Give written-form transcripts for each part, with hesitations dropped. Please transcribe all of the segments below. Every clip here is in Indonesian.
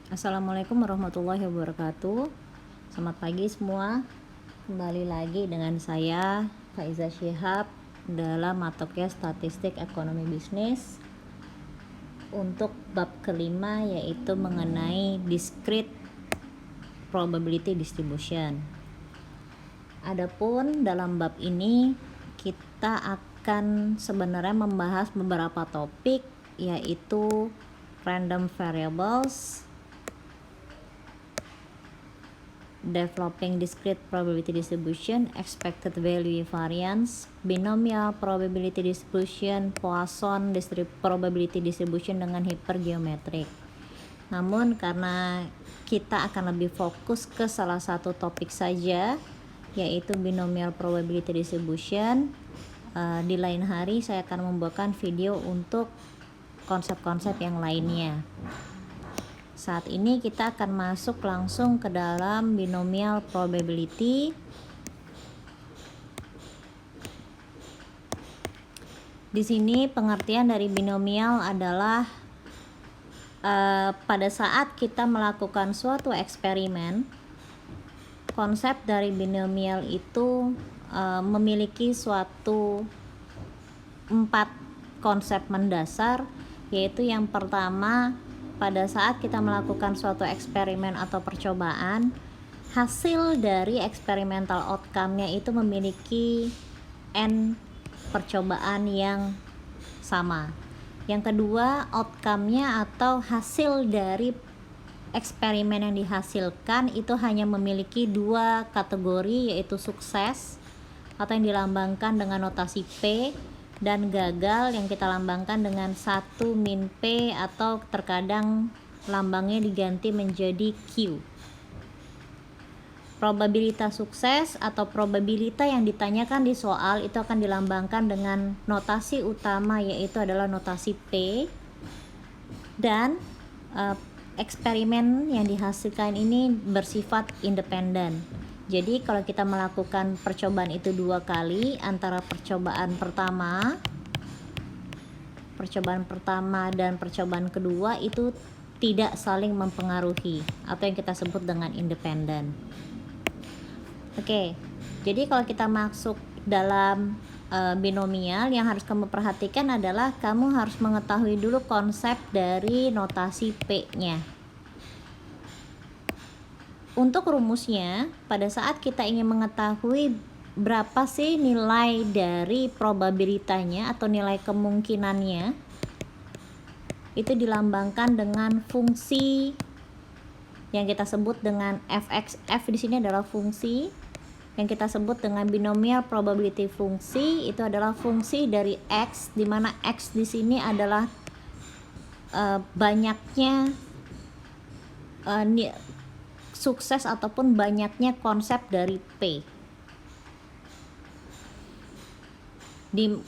Assalamualaikum warahmatullahi wabarakatuh. Selamat pagi semua. Kembali lagi dengan saya Faiza Shihab dalam matoknya Statistik Ekonomi Bisnis untuk bab kelima, yaitu mengenai Discrete Probability Distribution. Adapun dalam bab ini kita akan sebenarnya membahas beberapa topik, yaitu random variables, developing discrete probability distribution, expected value variance, binomial probability distribution, Poisson probability distribution dengan hypergeometric. Namun karena kita akan lebih fokus ke salah satu topik saja, yaitu binomial probability distribution, di lain hari saya akan membuatkan video untuk konsep-konsep yang lainnya. Saat ini kita akan masuk langsung ke dalam binomial probability. Di sini pengertian dari binomial adalah pada saat kita melakukan suatu eksperimen, konsep dari binomial itu memiliki suatu 4 konsep mendasar, yaitu yang pertama, pada saat kita melakukan suatu eksperimen atau percobaan, hasil dari experimental outcome-nya itu memiliki n percobaan yang sama. Yang kedua, outcome-nya atau hasil dari eksperimen yang dihasilkan itu hanya memiliki 2 kategori, yaitu sukses atau yang dilambangkan dengan notasi P, dan gagal yang kita lambangkan dengan 1 min P atau terkadang lambangnya diganti menjadi Q. Probabilitas sukses atau probabilitas yang ditanyakan di soal itu akan dilambangkan dengan notasi utama, yaitu adalah notasi P, dan eksperimen yang dihasilkan ini bersifat independen. Jadi kalau kita melakukan percobaan itu 2 kali, antara percobaan pertama dan percobaan kedua itu tidak saling mempengaruhi atau yang kita sebut dengan independen. Oke, jadi kalau kita masuk dalam binomial, yang harus kamu perhatikan adalah kamu harus mengetahui dulu konsep dari notasi P-nya. Untuk rumusnya, pada saat kita ingin mengetahui berapa sih nilai dari probabilitanya atau nilai kemungkinannya, itu dilambangkan dengan fungsi yang kita sebut dengan fx. F di sini adalah fungsi yang kita sebut dengan binomial probability fungsi. Itu adalah fungsi dari x, di mana x di sini adalah banyaknya sukses ataupun banyaknya konsep dari P.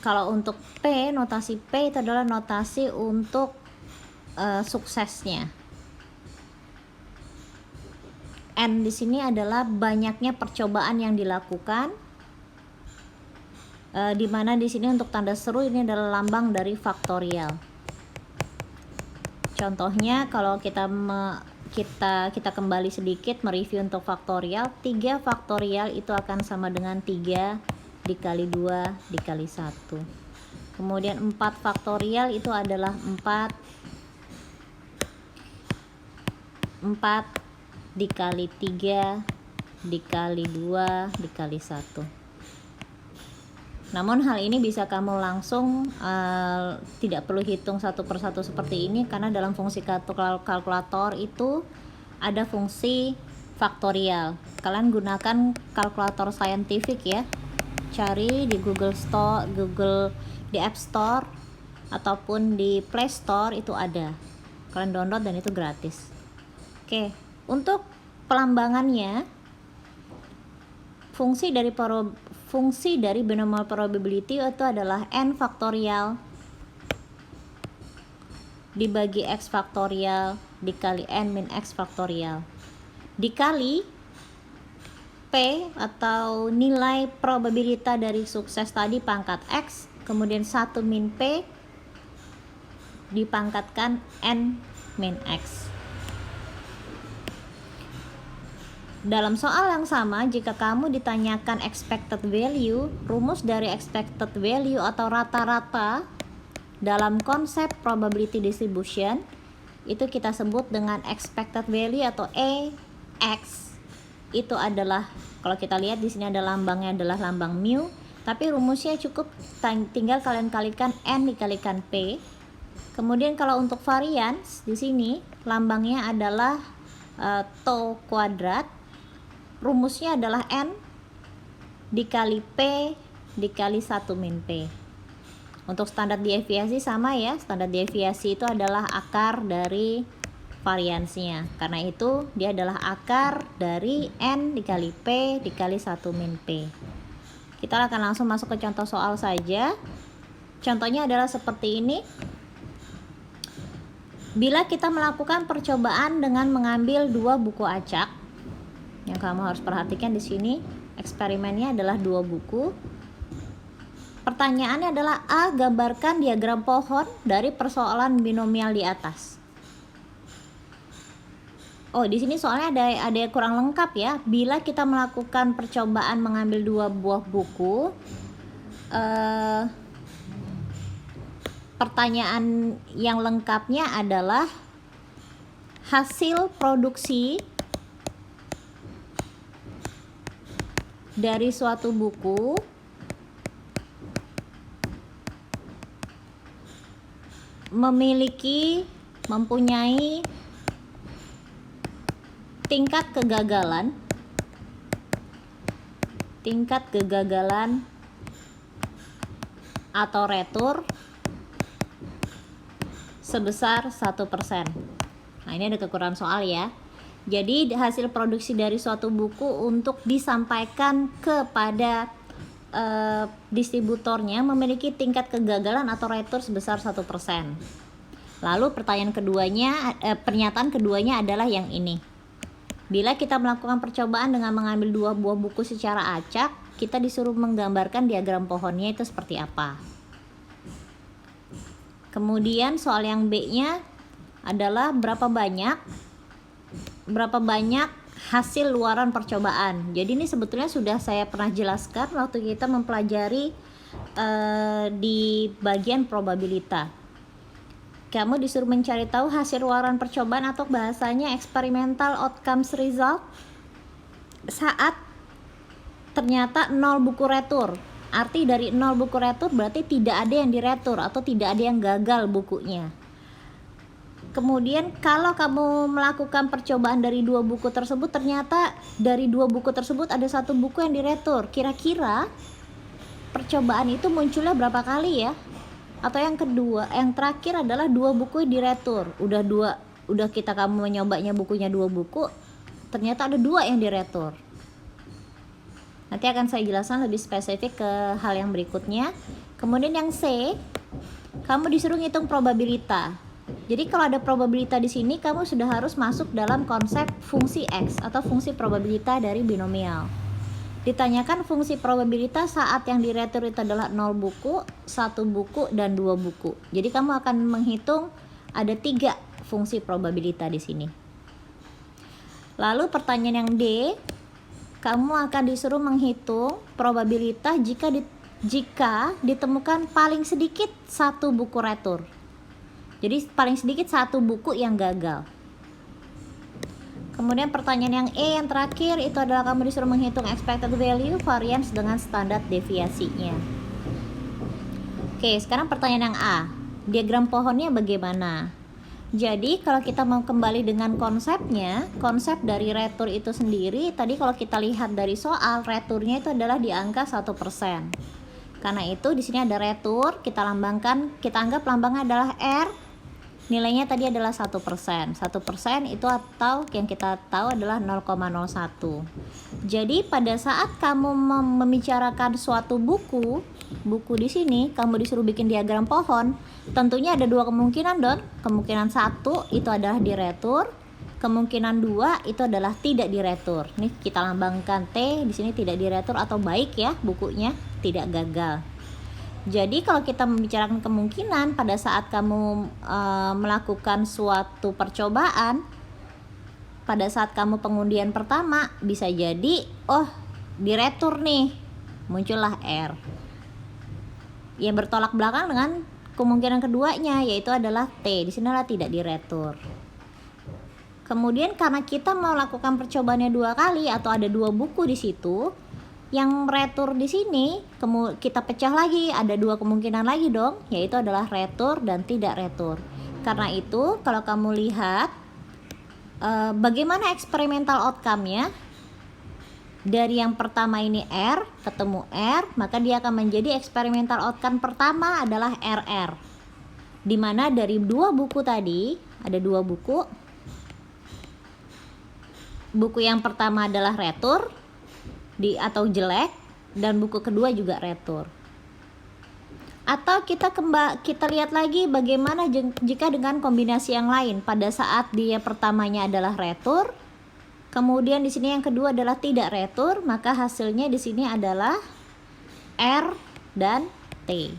Kalau untuk P, notasi P itu adalah notasi untuk suksesnya. N di sini adalah banyaknya percobaan yang dilakukan, di mana di sini untuk tanda seru ini adalah lambang dari faktorial. Contohnya kalau kita kembali sedikit mereview untuk faktorial, 3 faktorial itu akan sama dengan 3 dikali 2 dikali 1. Kemudian 4 faktorial itu adalah 4 dikali 3 dikali 2 dikali 1. Namun hal ini bisa kamu langsung tidak perlu hitung satu persatu seperti ini, karena dalam fungsi kalkulator itu ada fungsi faktorial. Kalian gunakan kalkulator saintifik ya, cari di Google Store, di App Store ataupun di Play Store itu ada. Kalian download dan itu gratis. Oke, untuk pelambangannya, fungsi dari binomial probability itu adalah n faktorial dibagi x faktorial dikali n min x faktorial dikali P atau nilai probabilitas dari sukses tadi pangkat x, kemudian 1 min P dipangkatkan n min x. Dalam soal yang sama, jika kamu ditanyakan expected value, rumus dari expected value atau rata-rata dalam konsep probability distribution itu kita sebut dengan expected value atau AX. Itu adalah, kalau kita lihat di sini ada lambangnya adalah lambang mu, tapi rumusnya cukup tinggal kalian kalikan N dikalikan P. Kemudian kalau untuk variance di sini lambangnya adalah tau kuadrat. Rumusnya adalah N dikali P dikali 1 min P. Untuk standar deviasi sama ya, standar deviasi itu adalah akar dari variansnya. Karena itu dia adalah akar dari N dikali P dikali 1 min P. Kita akan langsung masuk ke contoh soal saja. Contohnya adalah seperti ini. Bila kita melakukan percobaan dengan mengambil 2 buku acak, yang kamu harus perhatikan di sini, eksperimennya adalah 2 buku. Pertanyaannya adalah A, gambarkan diagram pohon dari persoalan binomial di atas. Oh, di sini soalnya ada kurang lengkap ya. Bila kita melakukan percobaan mengambil 2 buah buku, pertanyaan yang lengkapnya adalah hasil produksi dari suatu buku mempunyai tingkat kegagalan atau retur sebesar 1%. Nah, ini ada kekurangan soal ya. Jadi hasil produksi dari suatu buku untuk disampaikan kepada distributornya memiliki tingkat kegagalan atau retur sebesar 1%. Lalu pernyataan keduanya adalah yang ini. Bila kita melakukan percobaan dengan mengambil 2 buah buku secara acak, kita disuruh menggambarkan diagram pohonnya itu seperti apa. Kemudian soal yang B-nya adalah berapa banyak hasil luaran percobaan. Jadi ini sebetulnya sudah saya pernah jelaskan waktu kita mempelajari di bagian probabilitas. Kamu disuruh mencari tahu hasil luaran percobaan atau bahasanya experimental outcomes result saat ternyata 0 buku retur. Arti dari 0 buku retur berarti tidak ada yang diretur atau tidak ada yang gagal bukunya. Kemudian kalau kamu melakukan percobaan dari 2 buku tersebut, ternyata dari 2 buku tersebut ada 1 buku yang diretur. Kira-kira percobaan itu munculnya berapa kali ya? Atau yang kedua, yang terakhir adalah 2 buku diretur. Udah kamu menyobanya bukunya 2 buku, ternyata ada 2 yang diretur. Nanti akan saya jelaskan lebih spesifik ke hal yang berikutnya. Kemudian yang C, kamu disuruh ngitung probabilitas. Jadi kalau ada probabilitas di sini, kamu sudah harus masuk dalam konsep fungsi X atau fungsi probabilitas dari binomial. Ditanyakan fungsi probabilitas saat yang diretur itu adalah 0 buku, 1 buku, dan 2 buku. Jadi kamu akan menghitung ada 3 fungsi probabilitas di sini. Lalu pertanyaan yang D, kamu akan disuruh menghitung probabilitas jika ditemukan paling sedikit 1 buku retur. Jadi paling sedikit 1 buku yang gagal. Kemudian pertanyaan yang E yang terakhir itu adalah kamu disuruh menghitung expected value variance dengan standar deviasinya. Oke, sekarang pertanyaan yang A. Diagram pohonnya bagaimana? Jadi kalau kita mau kembali dengan konsepnya, konsep dari retur itu sendiri, tadi kalau kita lihat dari soal, returnya itu adalah di angka 1%. Karena itu di sini ada retur, kita anggap lambangnya adalah R. Nilainya tadi adalah 1%. 1% itu atau yang kita tahu adalah 0,01. Jadi pada saat kamu membicarakan suatu buku di sini, kamu disuruh bikin diagram pohon, tentunya ada 2 kemungkinan dong. Kemungkinan 1 itu adalah diretur, kemungkinan 2 itu adalah tidak diretur. Nih kita lambangkan T, di sini tidak diretur atau baik ya bukunya, tidak gagal. Jadi kalau kita membicarakan kemungkinan pada saat kamu melakukan suatu percobaan, pada saat kamu pengundian pertama bisa jadi diretur nih, muncullah R yang bertolak belakang dengan kemungkinan keduanya, yaitu adalah T. Di sini adalah tidak diretur. Kemudian karena kita melakukan percobaannya 2 kali atau ada 2 buku di situ, yang retur di sini kita pecah lagi, ada 2 kemungkinan lagi dong, yaitu adalah retur dan tidak retur. Karena itu kalau kamu lihat bagaimana eksperimental outcome-nya, dari yang pertama ini R ketemu R, maka dia akan menjadi eksperimental outcome pertama adalah RR, dimana dari 2 buku tadi ada 2 buku yang pertama adalah retur atau jelek, dan buku kedua juga retur. Atau kita lihat lagi bagaimana jika dengan kombinasi yang lain, pada saat dia pertamanya adalah retur, kemudian di sini yang kedua adalah tidak retur, maka hasilnya di sini adalah R dan T.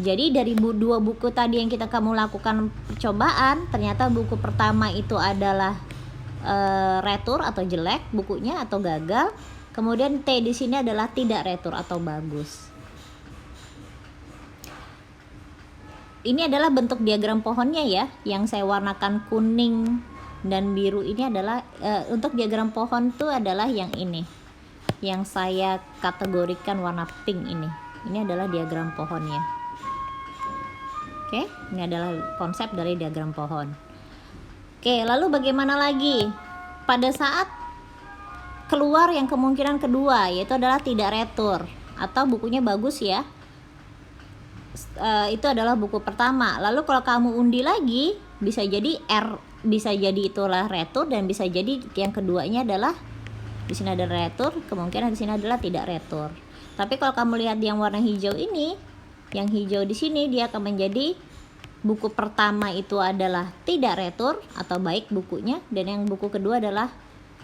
Jadi dari 2 buku tadi yang kamu lakukan percobaan, ternyata buku pertama itu adalah retur atau jelek bukunya atau gagal. Kemudian T di sini adalah tidak retur atau bagus. Ini adalah bentuk diagram pohonnya ya, yang saya warnakan kuning dan biru ini adalah untuk diagram pohon itu adalah yang ini, yang saya kategorikan warna pink ini. Ini adalah diagram pohonnya. Oke, ini adalah konsep dari diagram pohon. Oke, lalu bagaimana lagi pada saat keluar yang kemungkinan kedua, yaitu adalah tidak retur atau bukunya bagus ya. Itu adalah buku pertama. Lalu kalau kamu undi lagi, bisa jadi R, bisa jadi itulah retur, dan bisa jadi yang keduanya adalah di sini ada retur, kemungkinan di sini adalah tidak retur. Tapi kalau kamu lihat yang warna hijau ini, yang hijau di sini dia akan menjadi buku pertama itu adalah tidak retur atau baik bukunya, dan yang buku kedua adalah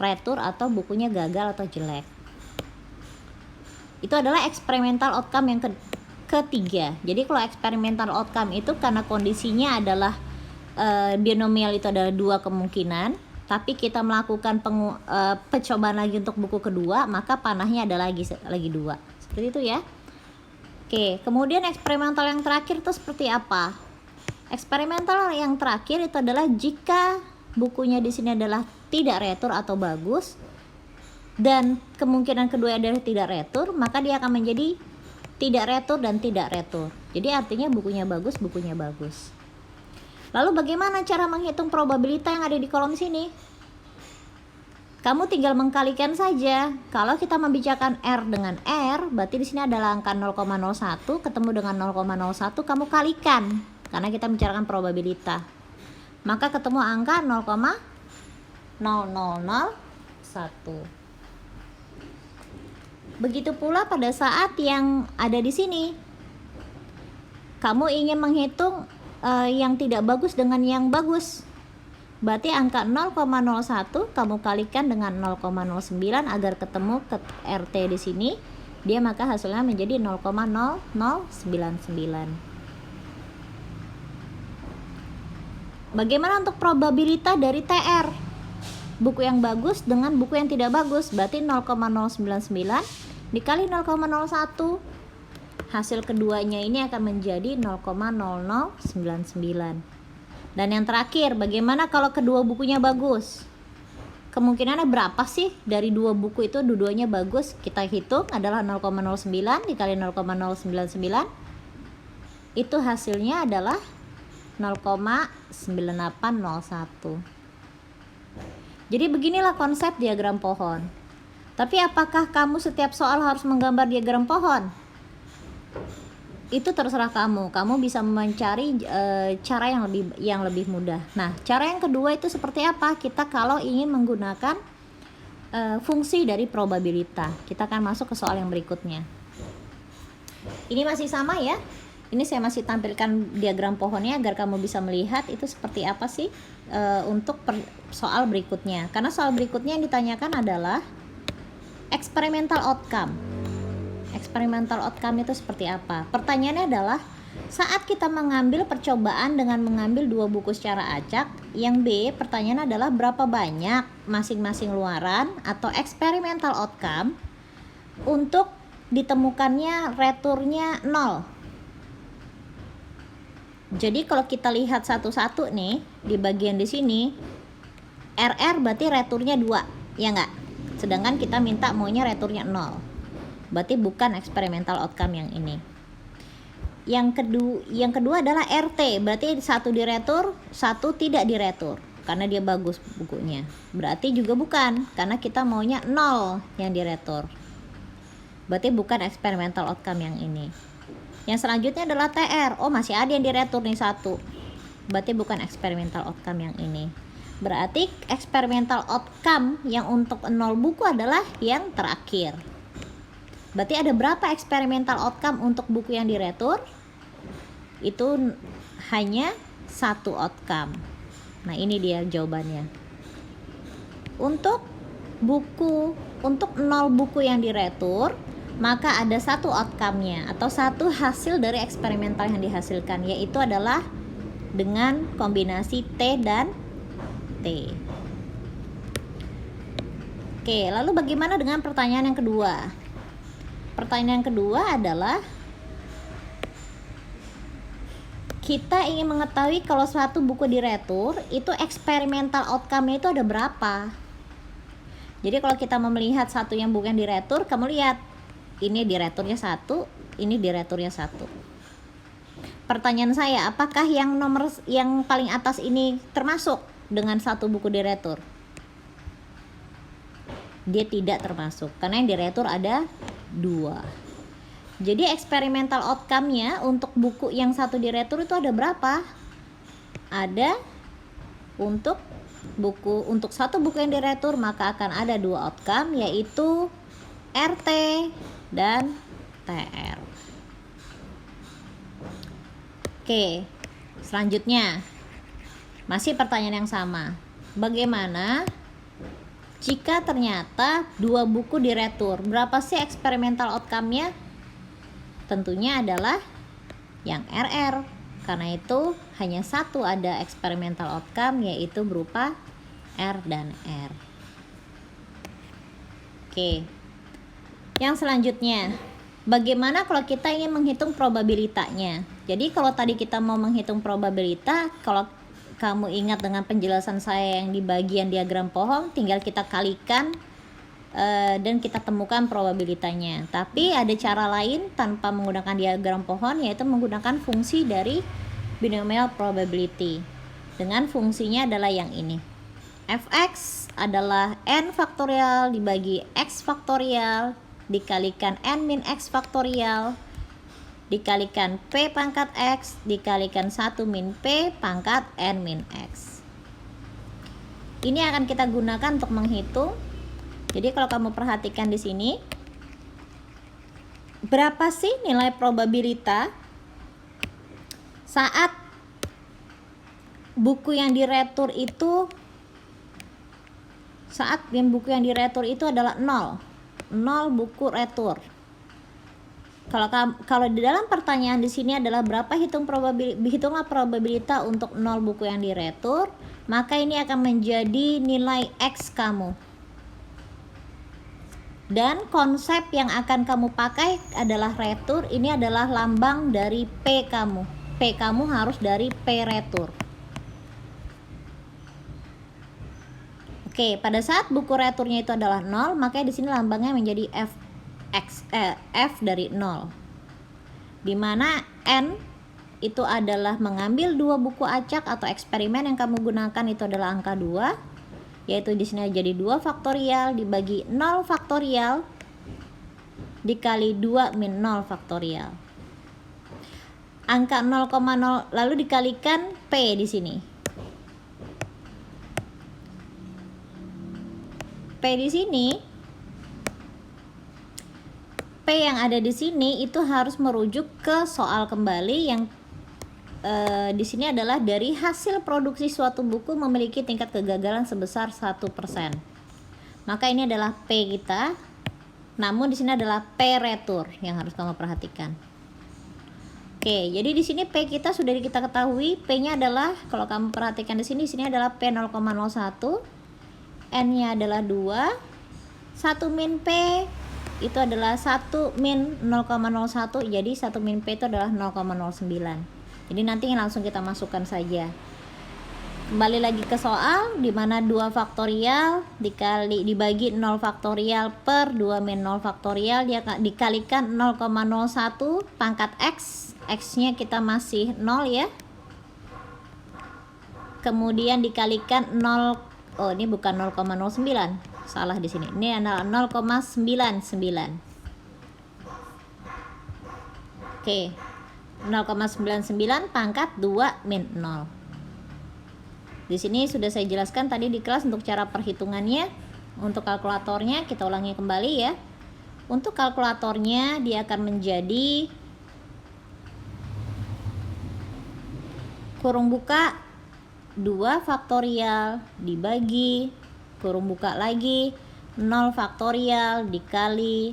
retur atau bukunya gagal atau jelek. Itu adalah experimental outcome yang ketiga. Jadi kalau experimental outcome itu karena kondisinya adalah binomial itu adalah 2 kemungkinan, tapi kita melakukan percobaan lagi untuk buku kedua, maka panahnya ada lagi 2. Seperti itu ya. Oke, kemudian eksperimental yang terakhir itu seperti apa? Eksperimental yang terakhir itu adalah jika bukunya di sini adalah tidak retur atau bagus, dan kemungkinan kedua adalah tidak retur, maka dia akan menjadi tidak retur dan tidak retur. Jadi artinya bukunya bagus, bukunya bagus. Lalu bagaimana cara menghitung probabilitas yang ada di kolom sini? Kamu tinggal mengkalikan saja. Kalau kita membicarakan R dengan R, berarti di sini adalah angka 0,01 ketemu dengan 0,01, kamu kalikan karena kita bicarakan probabilitas. Maka ketemu angka 0,0001. Begitu pula pada saat yang ada di sini. Kamu ingin menghitung yang tidak bagus dengan yang bagus. Berarti angka 0,01 kamu kalikan dengan 0,09 agar ketemu ke RT di sini. Dia maka hasilnya menjadi 0,0099. Bagaimana untuk probabilitas dari TR? Buku yang bagus dengan buku yang tidak bagus, berarti 0,099 dikali 0,01. Hasil keduanya ini akan menjadi 0,0099. Dan yang terakhir, bagaimana kalau kedua bukunya bagus? Kemungkinannya berapa sih dari 2 buku itu dua-duanya bagus? Kita hitung adalah 0,09 dikali 0,099. Itu hasilnya adalah 0,9801. Jadi beginilah konsep diagram pohon. Tapi apakah kamu setiap soal harus menggambar diagram pohon? Itu terserah kamu. Kamu bisa mencari cara yang lebih mudah. Nah, cara yang kedua itu seperti apa? Kita kalau ingin menggunakan fungsi dari probabilitas. Kita akan masuk ke soal yang berikutnya. Ini masih sama ya. Ini saya masih tampilkan diagram pohonnya agar kamu bisa melihat itu seperti apa sih untuk soal berikutnya. Karena soal berikutnya yang ditanyakan adalah experimental outcome. Experimental outcome itu seperti apa? Pertanyaannya adalah Saat kita mengambil percobaan dengan mengambil 2 buku secara acak, yang B, pertanyaan adalah berapa banyak masing-masing luaran atau experimental outcome untuk ditemukannya returnya 0. Jadi kalau kita lihat satu-satu nih, di bagian di sini, RR berarti returnya 2, ya nggak? Sedangkan kita minta maunya returnya 0. Berarti bukan experimental outcome yang ini. Yang kedua adalah RT, berarti satu diretur, satu tidak diretur karena dia bagus bukunya. Berarti juga bukan, karena kita maunya 0 yang diretur. Berarti bukan experimental outcome yang ini. Yang selanjutnya adalah TR. Oh, masih ada yang diretur nih 1. Berarti bukan experimental outcome yang ini. Berarti experimental outcome yang untuk 0 buku adalah yang terakhir. Berarti ada berapa experimental outcome untuk buku yang diretur? Itu hanya 1 outcome. Nah, ini dia jawabannya. Untuk 0 buku yang diretur, maka ada 1 outcome-nya atau 1 hasil dari eksperimental yang dihasilkan, yaitu adalah dengan kombinasi T dan T. Oke, lalu bagaimana dengan pertanyaan yang kedua? Pertanyaan yang kedua adalah kita ingin mengetahui kalau suatu buku diretur itu eksperimental outcome-nya itu ada berapa. Jadi kalau kita mau melihat satu yang bukan diretur, kamu lihat ini direturnya 1, ini direturnya 1. Pertanyaan saya, apakah yang paling atas ini termasuk dengan 1 buku diretur? Dia tidak termasuk karena yang diretur ada 2. Jadi eksperimental outcome-nya untuk buku yang 1 diretur itu ada berapa? Ada untuk 1 buku yang diretur maka akan ada 2 outcome, yaitu RT dan TR. Oke, selanjutnya masih pertanyaan yang sama. Bagaimana jika ternyata 2 buku diretur? Berapa sih eksperimental outcome-nya? Tentunya adalah yang RR. Karena itu hanya 1 ada experimental outcome, yaitu berupa R dan R. Oke. Yang selanjutnya, bagaimana kalau kita ingin menghitung probabilitanya? Jadi kalau tadi kita mau menghitung probabilitas, kalau kamu ingat dengan penjelasan saya yang di bagian diagram pohon, tinggal kita kalikan dan kita temukan probabilitanya. Tapi ada cara lain tanpa menggunakan diagram pohon, yaitu menggunakan fungsi dari binomial probability. Dengan fungsinya adalah yang ini. Fx adalah n faktorial dibagi x faktorial dikalikan n min x faktorial dikalikan p pangkat x dikalikan 1 min p pangkat n min x. Ini akan kita gunakan untuk menghitung. Jadi kalau kamu perhatikan di sini, berapa sih nilai probabilitas saat buku yang diretur itu adalah 0 buku retur. Kalau di dalam pertanyaan di sini adalah berapa hitunglah probabilitas untuk 0 buku yang diretur, maka ini akan menjadi nilai X kamu. Dan konsep yang akan kamu pakai adalah retur. Ini adalah lambang dari P kamu. P kamu harus dari P retur. Oke, pada saat buku returnya itu adalah 0, maka di sini lambangnya menjadi F dari 0. Di mana N itu adalah mengambil 2 buku acak atau eksperimen yang kamu gunakan itu adalah angka 2. Yaitu di sini jadi 2 faktorial dibagi 0 faktorial dikali 2 min 0 faktorial. Angka 0,0 lalu dikalikan P di sini. P di sini, P yang ada di sini itu harus merujuk ke soal kembali yang di sini adalah dari hasil produksi suatu buku memiliki tingkat kegagalan sebesar 1%. Maka ini adalah P kita, namun di sini adalah P retur yang harus kamu perhatikan. Oke, jadi di sini P kita sudah kita ketahui, P-nya adalah, kalau kamu perhatikan di sini adalah P 0,01, N-nya adalah 2, 1 min P itu adalah 1 min 0,01, jadi 1 min P itu adalah 0,09. Jadi nanti langsung kita masukkan saja. Kembali lagi ke soal, dimana 2 faktorial dibagi 0 faktorial per 2 min 0 faktorial, dia dikalikan 0,01 pangkat X, X-nya kita masih 0 ya. Kemudian dikalikan 0, oh ini bukan 0,09, salah di sini. Ini adalah 0,99. Oke. 0,99 pangkat 2 min 0. Di sini sudah saya jelaskan tadi di kelas untuk cara perhitungannya. Untuk kalkulatornya kita ulangi kembali ya. Untuk kalkulatornya dia akan menjadi kurung buka 2 faktorial dibagi kurung buka lagi 0 faktorial dikali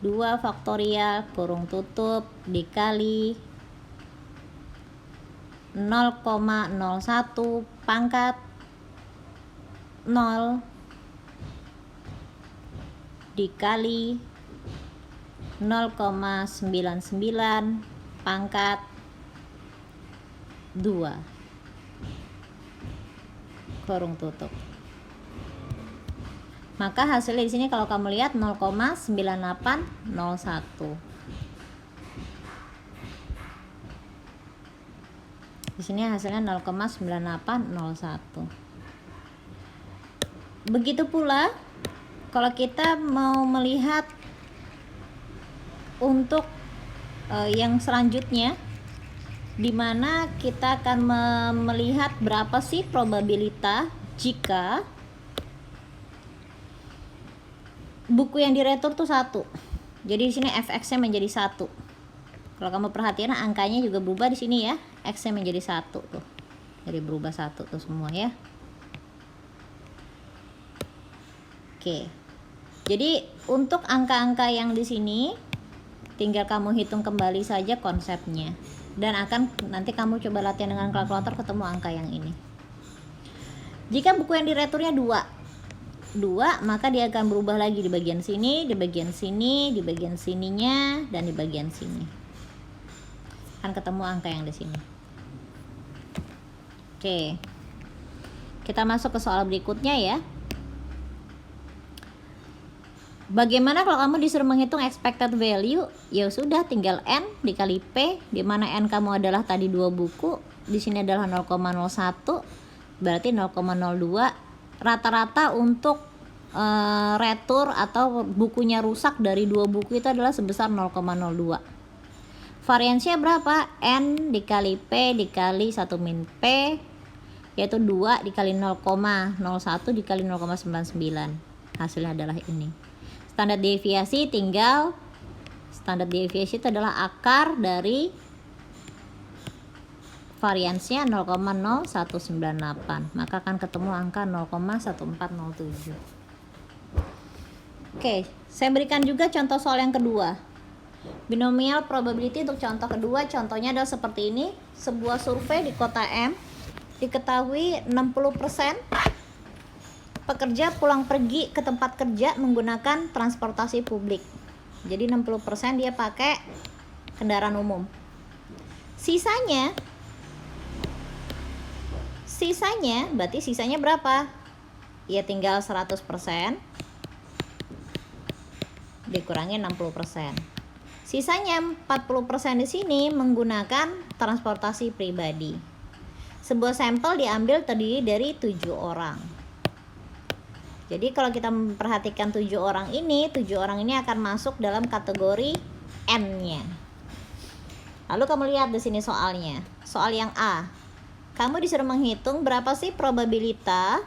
2 faktorial kurung tutup dikali 0,01 pangkat 0 dikali 0,99 pangkat 2 kurung tutup. Maka hasilnya di sini kalau kamu lihat 0,9801. Di sini hasilnya 0,9801. Begitu pula kalau kita mau melihat untuk yang selanjutnya, di mana kita akan melihat berapa sih probabilitas jika buku yang diretur tuh 1. Jadi di sini fx-nya menjadi 1. Kalau kamu perhatian angkanya juga berubah di sini ya. X-nya menjadi 1 tuh. Jadi berubah 1 tuh semua ya. Oke. Jadi untuk angka-angka yang di sini tinggal kamu hitung kembali saja konsepnya. Dan akan nanti kamu coba latihan dengan kalkulator ketemu angka yang ini. Jika buku yang direturnya 2, maka dia akan berubah lagi di bagian sini, di bagian sini, di bagian sininya, dan di bagian sini. Akan ketemu angka yang di sini. Oke. Kita masuk ke soal berikutnya ya. Bagaimana kalau kamu disuruh menghitung expected value? Ya sudah, tinggal N dikali P, di mana N kamu adalah tadi 2 buku, di sini adalah 0,01, berarti 0,02. Rata-rata untuk retur atau bukunya rusak dari 2 buku itu adalah sebesar 0,02. Variansinya berapa? N dikali P dikali 1 min P, yaitu 2 dikali 0,01 dikali 0,99. Hasilnya adalah ini. Standar deviasi tinggal, standar deviasi itu adalah akar dari variansinya 0,0198, maka akan ketemu angka 0,1407. Oke, saya berikan juga contoh soal yang kedua. Binomial probability untuk contoh kedua, contohnya adalah seperti ini. Sebuah survei di kota M, diketahui 60% pekerja pulang pergi ke tempat kerja menggunakan transportasi publik. Jadi 60% dia pakai kendaraan umum. Sisanya berarti sisanya berapa? Ya tinggal 100% dikurangi 60%. Sisanya 40% di sini menggunakan transportasi pribadi. Sebuah sampel diambil terdiri dari 7 orang. Jadi kalau kita memperhatikan 7 orang ini akan masuk dalam kategori N-nya. Lalu kamu lihat di sini soalnya. Soal yang A. Kamu disuruh menghitung berapa sih probabilitas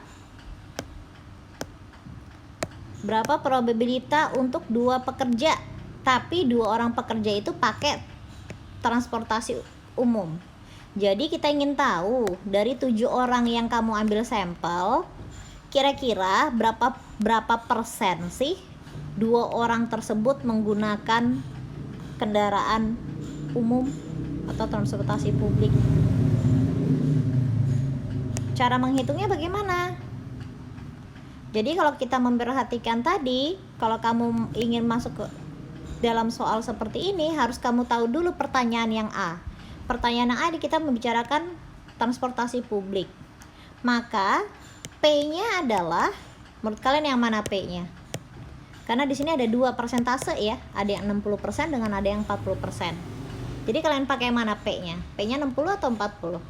untuk 2 pekerja, tapi 2 orang pekerja itu pakai transportasi umum. Jadi kita ingin tahu dari 7 orang yang kamu ambil sampel, kira-kira berapa persen sih 2 orang tersebut menggunakan kendaraan umum atau transportasi publik. Cara menghitungnya bagaimana? Jadi kalau kita memperhatikan tadi, kalau kamu ingin masuk ke dalam soal seperti ini, harus kamu tahu dulu pertanyaan yang A. Pertanyaan yang A kita membicarakan transportasi publik. Maka P-nya adalah, menurut kalian yang mana P-nya? Karena di sini ada dua persentase ya, ada yang 60% dengan ada yang 40%. Jadi kalian pakai mana P-nya? P-nya 60 atau 40?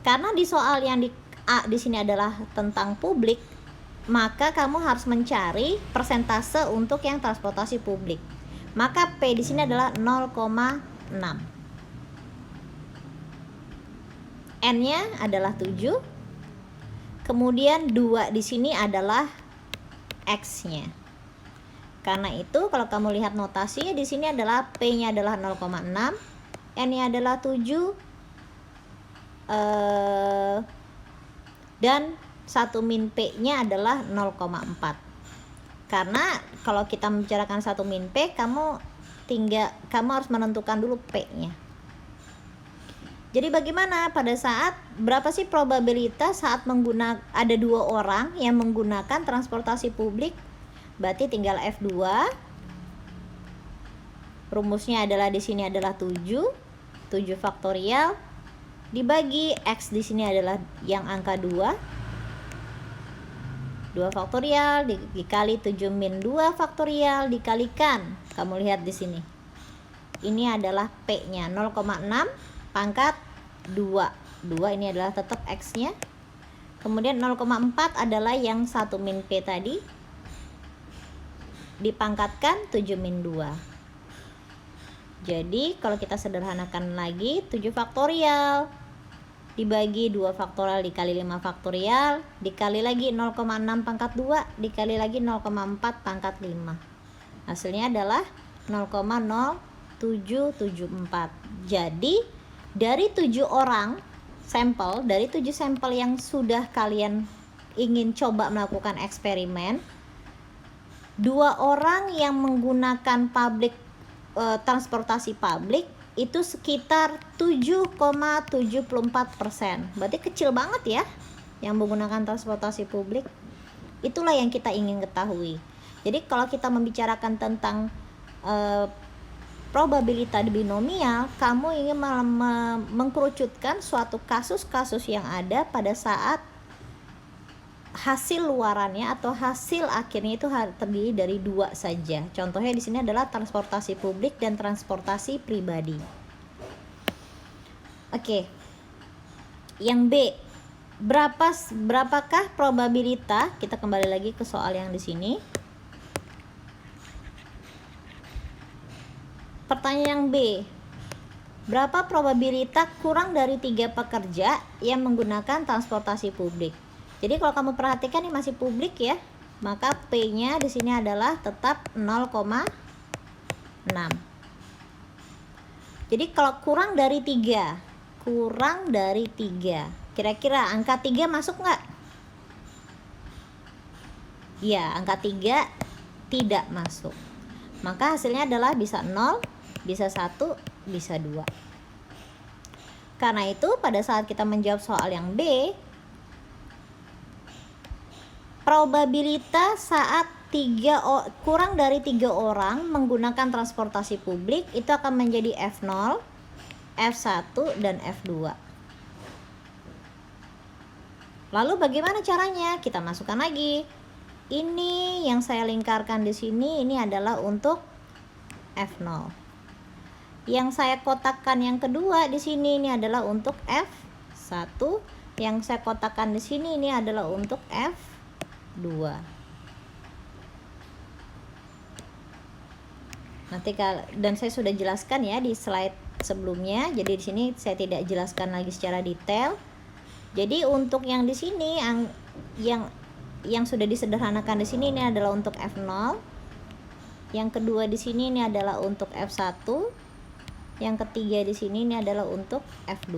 Karena di soal yang di A di sini adalah tentang publik, maka kamu harus mencari persentase untuk yang transportasi publik. Maka P di sini adalah 0,6. N-nya adalah 7. Kemudian 2 di sini adalah X-nya. Karena itu kalau kamu lihat notasinya di sini adalah P-nya adalah 0,6, N-nya adalah 7, dan 1 min P-nya adalah 0,4. Karena kalau kita membicarakan 1 min P, kamu harus menentukan dulu P-nya. Jadi bagaimana pada saat, berapa sih probabilitas saat ada 2 orang yang menggunakan transportasi publik? Berarti tinggal F2. Rumusnya adalah di sini adalah 7 faktorial dibagi X di sini adalah yang angka 2 faktorial dikali 7 min 2 faktorial dikalikan, kamu lihat di sini. Ini adalah P-nya 0,6 pangkat 2 ini adalah tetap X-nya. Kemudian 0,4 adalah yang 1 min P tadi dipangkatkan 7 min 2. Jadi kalau kita sederhanakan lagi, 7 faktorial dibagi 2 faktorial dikali 5 faktorial dikali lagi 0,6 pangkat 2 dikali lagi 0,4 pangkat 5. Hasilnya adalah 0,0774. Jadi dari 7 orang sampel, dari 7 sampel yang sudah kalian ingin coba melakukan eksperimen, 2 orang yang menggunakan transportasi publik itu sekitar 7,74%. Berarti kecil banget ya yang menggunakan transportasi publik. Itulah yang kita ingin ketahui. Jadi kalau kita membicarakan tentang probabilitas binomial, kamu ingin mengkerucutkan suatu kasus-kasus yang ada pada saat hasil luarannya atau hasil akhirnya itu terdiri dari 2 saja. Contohnya di sini adalah transportasi publik dan transportasi pribadi. Oke. Yang B, berapakah probabilitas? Kita kembali lagi ke soal yang di sini. Pertanyaan yang B, berapa probabilitas kurang dari 3 pekerja yang menggunakan transportasi publik? Jadi kalau kamu perhatikan ini masih publik ya, maka P-nya di sini adalah tetap 0,6. Jadi kalau kurang dari 3, kira-kira angka 3 masuk nggak? Ya, angka 3 tidak masuk. Maka hasilnya adalah bisa 0, bisa 1, bisa 2. Karena itu pada saat kita menjawab soal yang B, probabilitas saat kurang dari 3 orang menggunakan transportasi publik itu akan menjadi F0, F1, dan F2. Lalu bagaimana caranya? Kita masukkan lagi. Ini yang saya lingkarkan di sini, ini adalah untuk F0. Yang saya kotakkan yang kedua di sini ini adalah untuk F1. Yang saya kotakkan di sini ini adalah untuk F2. Nanti dan saya sudah jelaskan ya di slide sebelumnya. Jadi di sini saya tidak jelaskan lagi secara detail. Jadi untuk yang di sini yang sudah disederhanakan di sini ini adalah untuk F0. Yang kedua di sini ini adalah untuk F1. Yang ketiga di sini ini adalah untuk F2.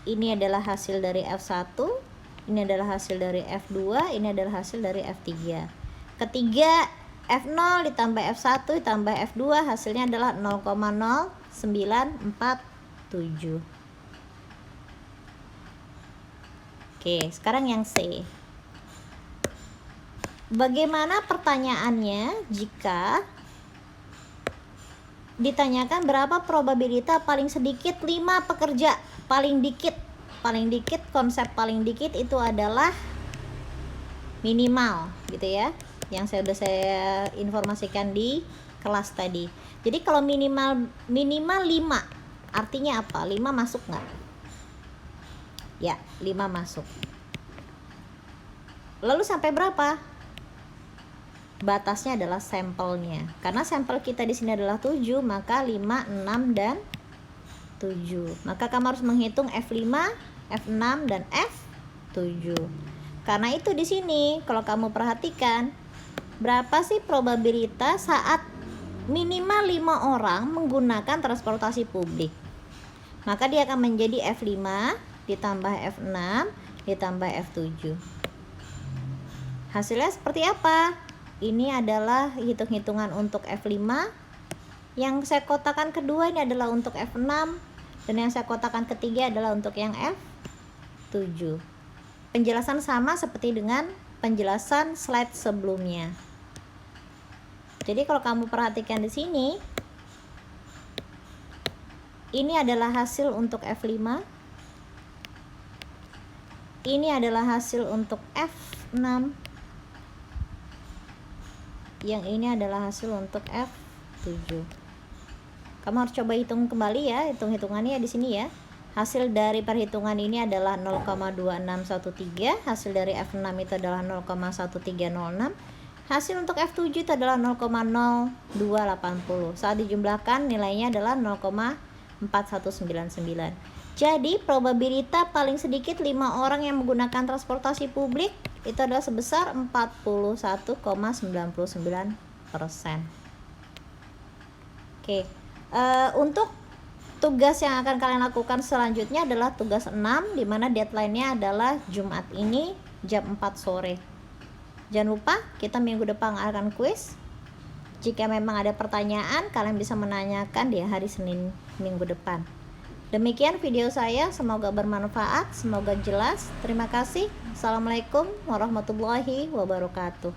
Ini adalah hasil dari F1. Ini adalah hasil dari F2, ini adalah hasil dari F3. Ketiga F0 ditambah F1 ditambah F2 hasilnya adalah 0,0947. Oke, sekarang yang C. Bagaimana pertanyaannya jika ditanyakan berapa probabilitas paling sedikit 5 pekerja? Paling dikit, konsep paling dikit itu adalah minimal gitu ya, yang sudah saya informasikan di kelas tadi. Jadi kalau minimal 5, artinya apa? 5 masuk nggak? Ya, 5 masuk. Lalu sampai berapa? Batasnya adalah sampelnya. Karena sampel kita di sini adalah 7, maka 5, 6 dan 7. Maka kamu harus menghitung F5, F6 dan F7. Karena itu di sini kalau kamu perhatikan, berapa sih probabilitas saat minimal 5 orang menggunakan transportasi publik? Maka dia akan menjadi F5 ditambah F6 ditambah F7. Hasilnya seperti apa? Ini adalah hitung-hitungan untuk F5. Yang saya kotakan kedua ini adalah untuk F6, dan yang saya kotakan ketiga adalah untuk yang F7. Penjelasan sama seperti dengan penjelasan slide sebelumnya. Jadi kalau kamu perhatikan di sini, ini adalah hasil untuk F5. Ini adalah hasil untuk F6. Yang ini adalah hasil untuk F7. Kamu harus coba hitung kembali ya, hitung-hitungannya di sini ya. Hasil dari perhitungan ini adalah 0,2613, hasil dari F6 itu adalah 0,1306, hasil untuk F7 itu adalah 0,0280. Saat dijumlahkan nilainya adalah 0,4199. Jadi probabilitas paling sedikit 5 orang yang menggunakan transportasi publik itu adalah sebesar 41,99%. Oke, untuk tugas yang akan kalian lakukan selanjutnya adalah tugas 6, di mana deadline-nya adalah Jumat ini jam 4 sore. Jangan lupa kita minggu depan akan kuis. Jika memang ada pertanyaan, kalian bisa menanyakan di hari Senin minggu depan. Demikian video saya, semoga bermanfaat, semoga jelas. Terima kasih. Assalamualaikum warahmatullahi wabarakatuh.